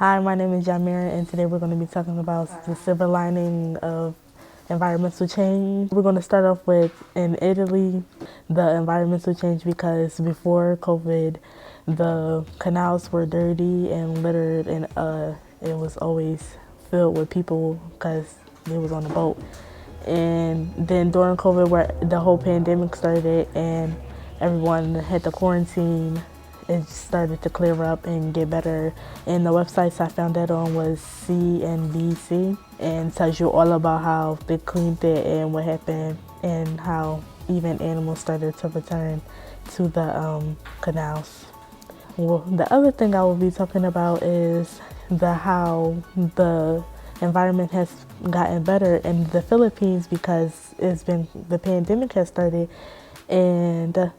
Hi, my name is Jamira, and today we're going to be talking about the silver lining of environmental change. We're going to start off with, in Italy, the environmental change, because before COVID, the canals were dirty and littered, and it was always filled with people because they was on a boat. And then during COVID, where the whole pandemic started and everyone had to quarantine, it started to clear up and get better. And the websites I found that on was CNBC, and tells you all about how they cleaned it and what happened and how even animals started to return to the canals. Well, the other thing I will be talking about is how the environment has gotten better in the Philippines, because the pandemic has started, and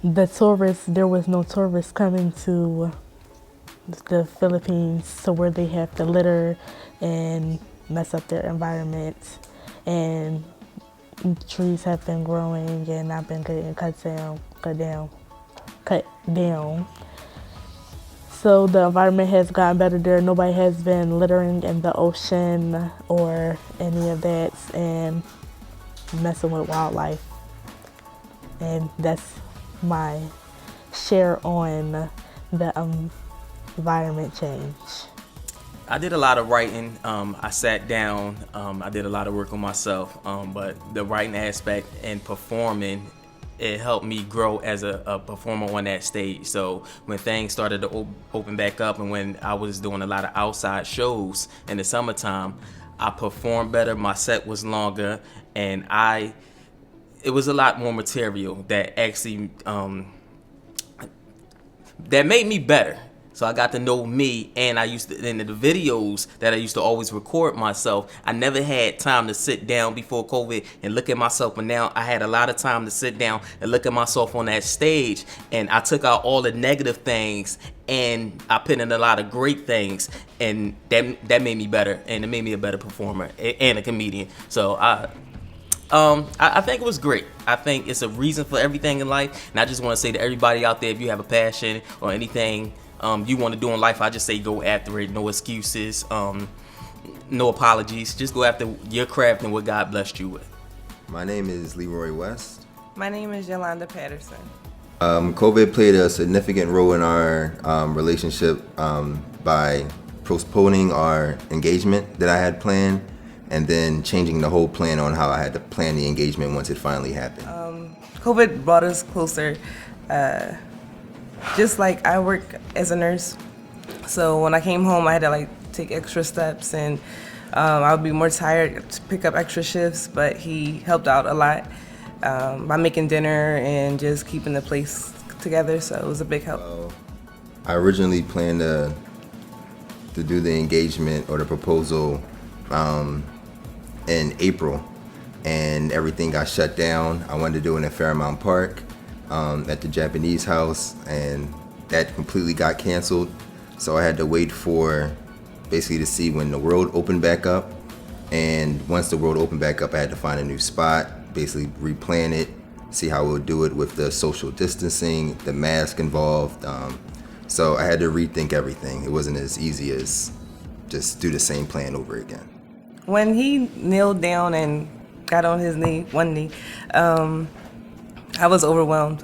there was no tourists coming to the Philippines, to where they have to litter and mess up their environment, and trees have been growing and not been getting cut down. So the environment has gotten better there. Nobody has been littering in the ocean or any of that and messing with wildlife. And that's my share on the environment change. I did a lot of writing. I sat down. I did a lot of work on myself. But the writing aspect and performing, it helped me grow as a performer on that stage. So when things started to open back up, and when I was doing a lot of outside shows in the summertime, I performed better. My set was longer, and it was a lot more material that actually that made me better. So I got to know me, and in the videos that I used to always record myself, I never had time to sit down before COVID and look at myself, but now I had a lot of time to sit down and look at myself on that stage, and I took out all the negative things and I put in a lot of great things, and that made me better, and it made me a better performer and a comedian. So I think it was great. I think it's a reason for everything in life, and I just want to say to everybody out there, if you have a passion or anything you want to do in life, I just say go after it. No excuses, no apologies. Just go after your craft and what God blessed you with. My name is Leroy West. My name is Yolanda Patterson. COVID played a significant role in our relationship by postponing our engagement that I had planned, and then changing the whole plan on how I had to plan the engagement once it finally happened. COVID brought us closer. Just like I work as a nurse, so when I came home, I had to take extra steps, and I would be more tired to pick up extra shifts. But he helped out a lot by making dinner and just keeping the place together. So it was a big help. I originally planned to do the engagement or the proposal in April, and everything got shut down. I wanted to do it in Fairmount Park at the Japanese house, and that completely got canceled. So I had to wait for basically to see when the world opened back up, and once the world opened back up, I had to find a new spot, basically replan it, see how we would do it with the social distancing, the mask involved. So I had to rethink everything. It wasn't as easy as just do the same plan over again. When he kneeled down and got on his one knee, I was overwhelmed.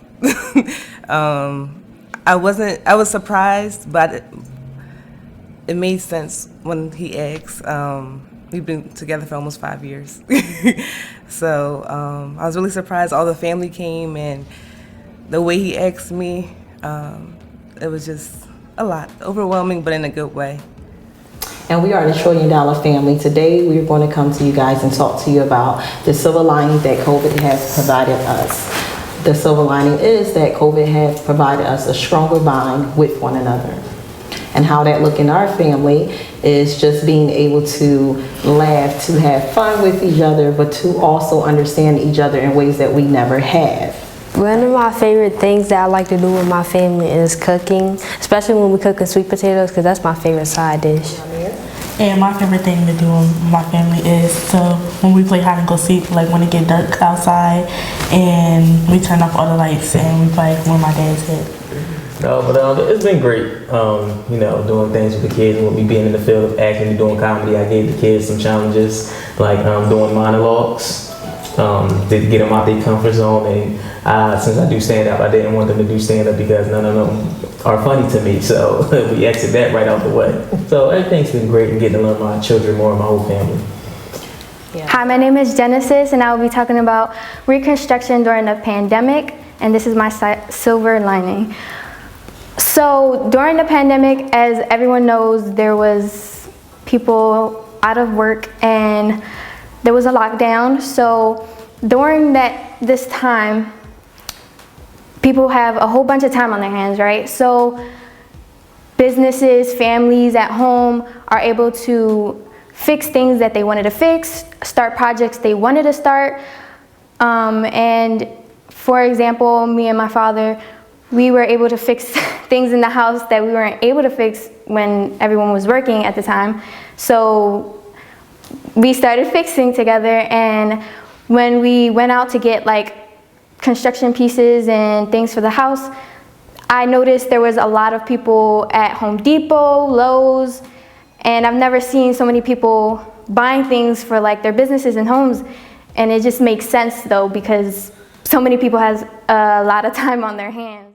I was surprised, but it made sense when he asked. We've been together for almost 5 years. So I was really surprised. All the family came, and the way he asked me, it was just a lot. Overwhelming, but in a good way. And we are the $1 Trillion family. Today, we're going to come to you guys and talk to you about the silver lining that COVID has provided us. The silver lining is that COVID has provided us a stronger bond with one another. And how that look in our family is just being able to laugh, to have fun with each other, but to also understand each other in ways that we never have. One of my favorite things that I like to do with my family is cooking, especially when we're cooking sweet potatoes, because that's my favorite side dish. And my favorite thing to do with my family is when we play hide and go seek, like when it get dark outside, and we turn off all the lights and we play when my dad's hit. No, but it's been great. You know, doing things with the kids and with me being in the field of acting and doing comedy. I gave the kids some challenges, like doing monologues to get them out their comfort zone. And since I do stand up, I didn't want them to do stand up because none of them are funny to me. So we exit that right out the way. So everything's been great and getting to learn my children more and my whole family. Yeah. Hi, my name is Genesis, and I will be talking about reconstruction during the pandemic, and this is my silver lining. So during the pandemic, as everyone knows, there was people out of work and there was a lockdown. So during this time, people have a whole bunch of time on their hands, right? So businesses, families at home are able to fix things that they wanted to fix, start projects they wanted to start. And for example, me and my father, we were able to fix things in the house that we weren't able to fix when everyone was working at the time. So we started fixing together, and when we went out to get like construction pieces and things for the house, I noticed there was a lot of people at Home Depot, Lowe's, and I've never seen so many people buying things for like their businesses and homes. And it just makes sense though, because so many people has a lot of time on their hands.